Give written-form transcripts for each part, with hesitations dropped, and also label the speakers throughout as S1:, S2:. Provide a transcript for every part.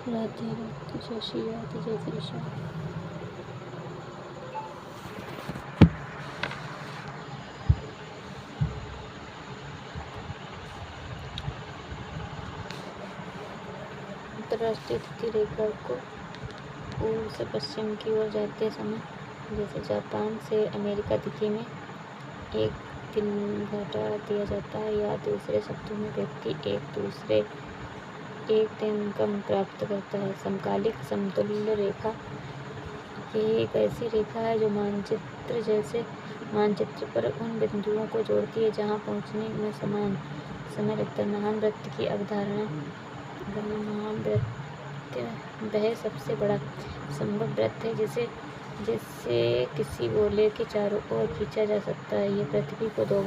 S1: राधे राधे, जय श्री राधे, जय कृष्ण। अंतर्राष्ट्रीय तिथि रेखा को पूर्व से पश्चिम की ओर जाते समय जैसे जापान से अमेरिका तिथि में एक दिन घटा दिया जाता है, या दूसरे शब्दों में व्यक्ति एक दिन कम प्राप्त करता है। समकालिक समतुल्य रेखा ये एक ऐसी रेखा है जो मानचित्र पर उन बिंदुओं को जोड़ती है जहां पहुंचने में समान समय लगता है। महान वृत्त की अवधारणा। महान वृत्त वह सबसे बड़ा संभव वृत्त है जिसे किसी गोले के चारों ओर खींचा जा सकता है। यह पृथ्वी को दो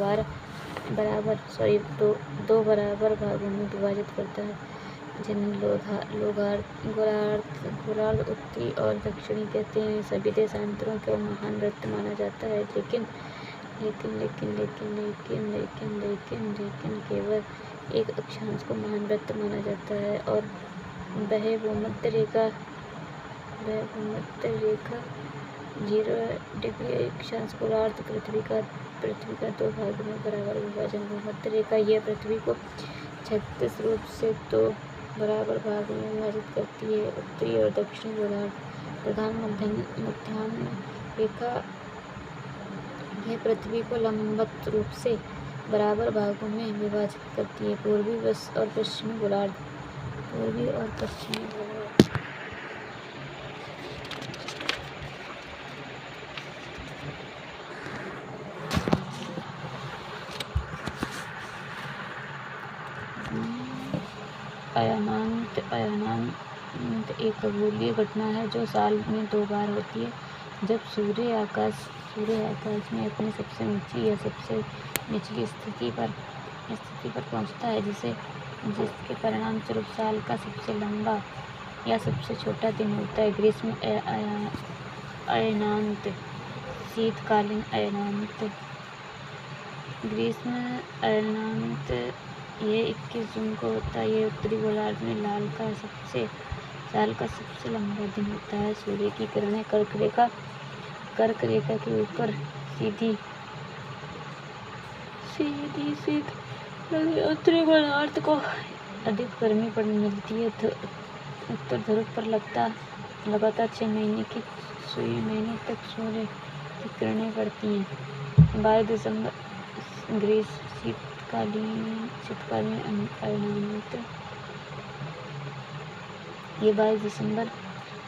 S1: बराबर भागों में विभाजित करता है, जिन्हें गोलार्ध उत्तरी और दक्षिणी कहते हैं। सभी देशांतरों को महान वृत्त माना जाता है, लेकिन केवल एक अक्षांश को महान वृत्त माना जाता है, और वह भूमध्य रेखा 0 डिग्री अक्षांश गोलार्ध। पृथ्वी का दो भागों में बराबर विभाजन। भूमध्य रेखा यह पृथ्वी को 36 रूप से दो बराबर भागों में विभाजित करती है, उत्तरी और दक्षिणी गोलार्ध। प्रधान मध्याह्न रेखा यह पृथ्वी को लंबवत रूप से बराबर भागों में विभाजित करती है, पूर्वी और पश्चिमी गोलार्ध। अयनांत एक खगोलीय घटना है जो साल में 2 बार होती है, जब सूर्य आकाश में अपनी सबसे ऊंची या सबसे निचली स्थिति पर पहुंचता है, जिसके परिणामस्वरूप साल का सबसे लंबा या सबसे छोटा दिन होता है। ग्रीष्म अयनांत, शीतकालीन अयनांत। ग्रीष्म अयनांत यह 21 जून को होता है। यह उत्तरी गोलार्ध में साल का सबसे लंबा दिन होता है। सूर्य की किरणें कर्क रेखा के ऊपर सीधी उत्तरी गोलार्ध को अधिक गर्मी पर मिलती है। उत्तर ध्रुव पर लगातार 6 महीने तक सूर्य की किरणें पड़ती हैं। 22 दिसंबर ग्रीष्म शीतकालीन अयनांत ये 22 दिसंबर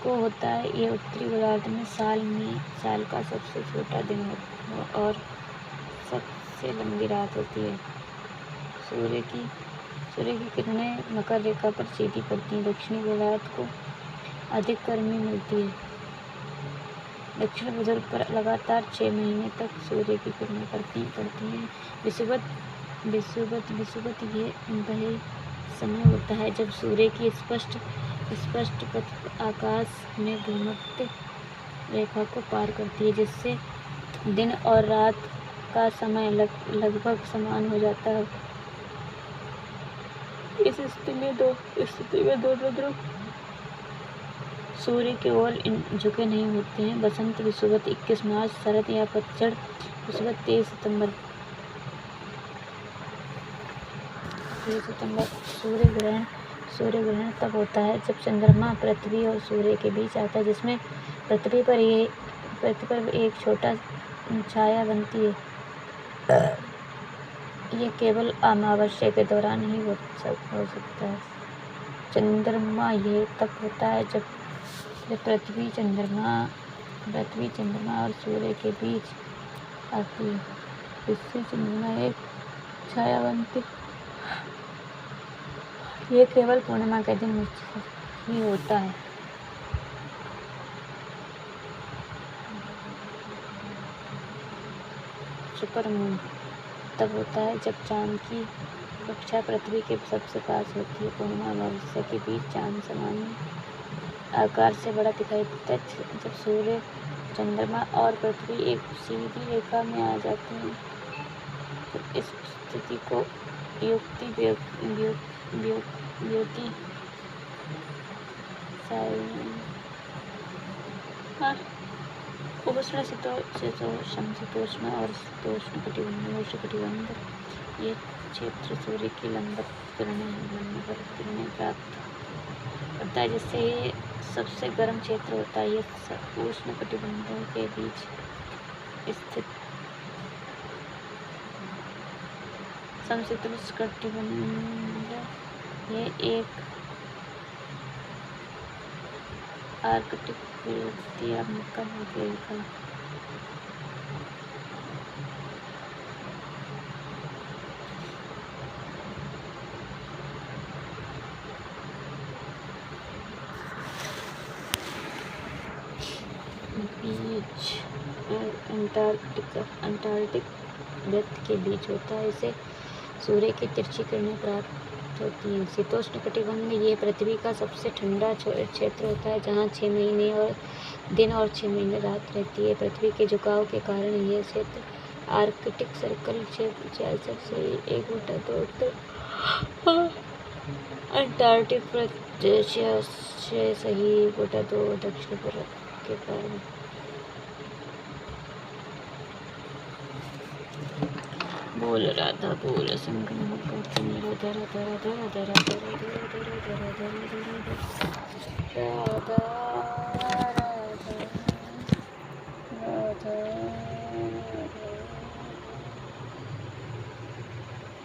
S1: को होता है। ये उत्तरी गोलार्ध में साल का सबसे छोटा दिन और सबसे लंबी रात होती है। सूर्य की किरणें मकर रेखा पर सीधी पड़ती हैं। दक्षिणी गोलार्ध को अधिक गर्मी मिलती है। दक्षिण ध्रुव पर लगातार 6 महीने तक सूर्य की किरणें पड़ती हैं। विषुवत ये वह समय होता है जब सूर्य की स्पष्ट पथ आकाश में भूमध्य रेखा को पार करती है, जिससे दिन और रात का समय लगभग समान हो जाता है। इस स्थिति में दोनों ध्रुव सूर्य की ओर झुके नहीं होते हैं। बसंत विषुवत 21 मार्च, शरद या पतझड़ विषुवत 23 सितंबर। सूर्य ग्रहण तब होता है जब चंद्रमा पृथ्वी और सूर्य के बीच आता है, जिसमें पृथ्वी पर एक छोटा छाया बनती है। यह केवल अमावस्या के दौरान ही हो सकता है। चंद्रमा यह तब होता है जब पृथ्वी चंद्रमा और सूर्य के बीच आती है, इससे चंद्रमा एक छाया बनती है। यह केवल पूर्णिमा के दिन ही होता है। सुपरमून तब होता है जब चांद की कक्षा पृथ्वी के सबसे पास होती है। पूर्णिमा और अमावस्या के बीच चांद सामान्य आकार से बड़ा दिखाई देता है। जब सूर्य, चंद्रमा और पृथ्वी एक सीधी रेखा में आ जाते हैं, तो इस स्थिति को उष्ण समशीतोष्ण और शीतोष्ण कटिबंध। ये क्षेत्र सूर्य की लंबवत किरणें प्राप्त करता है, जिससे ये सबसे गर्म क्षेत्र होता है। ये उष्ण कटिबंधों के बीच स्थित समशीतोष्ण कटिबंध। ये एक आर्कटिक विकृति या मकर बीच अंटार्कटिक वृत्त के बीच होता है। इसे सूर्य की तिरछी किरणें प्राप्त होती हैं। शीतोष्ण कटिबंध ये पृथ्वी का सबसे ठंडा क्षेत्र होता है, जहाँ 6 महीने और दिन और 6 महीने रात रहती है। पृथ्वी के झुकाव के कारण यह क्षेत्र आर्कटिक सर्कल क्षेत्र 66 से 1/2 उत्तर अंटार्कटिक प्रदेश से सही 1/2 दक्षिण के कारण। बोल राधा बोल संगम करते मेरा धरा धरा धरा धरा धरा धरा धरा धरा धरा धरा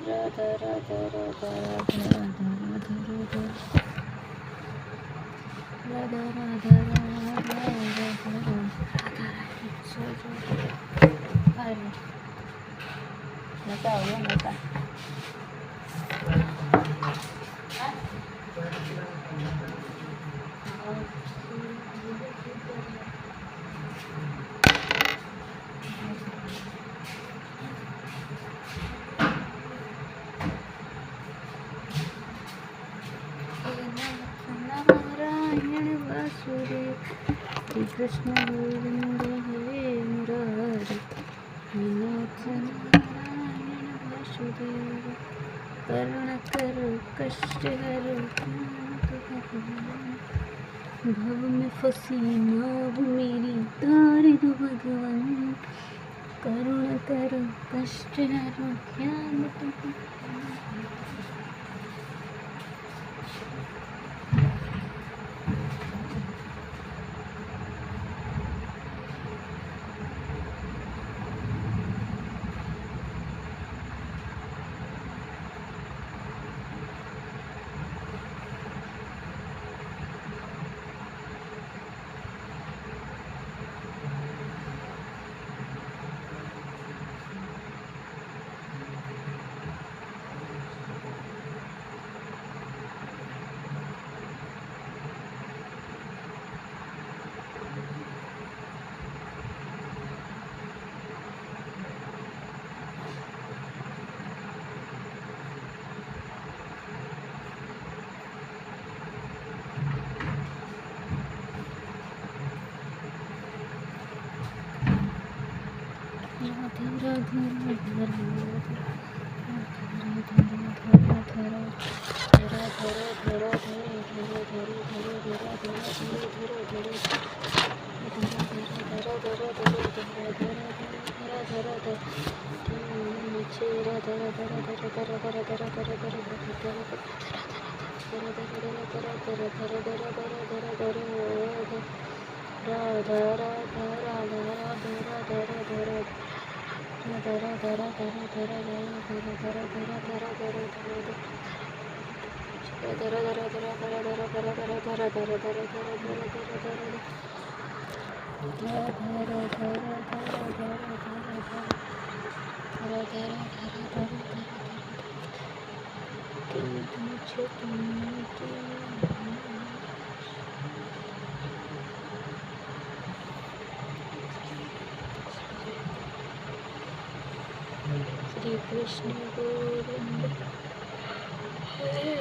S1: राधा राधा राधा राधा मजा हो गया मजा। नारायण वासुदेव श्री कृष्ण गोविंद हरे मुरारी नाथ नारायण वासुदेव करुण करो कष्ट हरो भव में फंसी नाव मेरी तार दो भगवान करुण करो कष्ट हरो ज्ञान तुम। श्री कृष्ण गोविंद हरे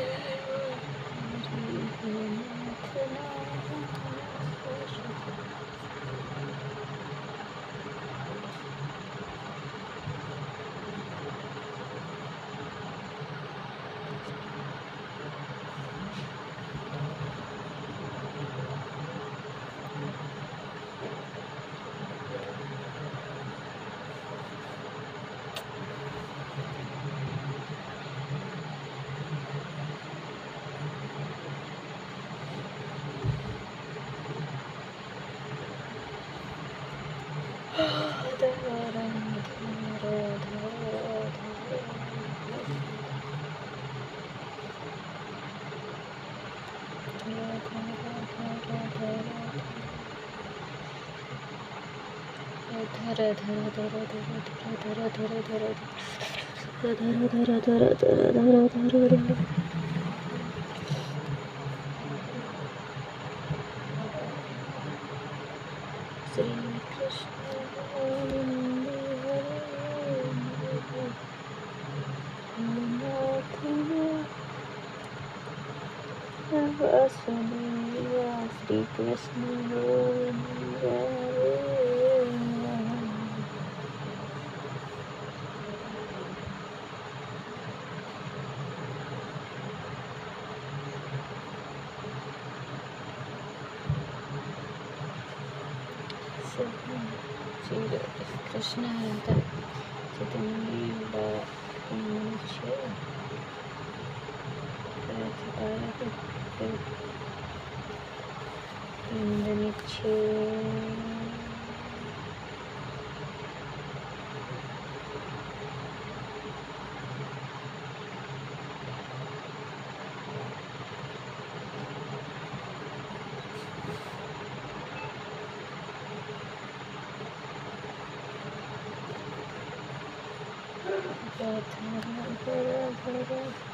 S1: श्री कृष्ण वासुदेवा श्री कृष्ण गोविंद श्री कृष्ण चैतन्य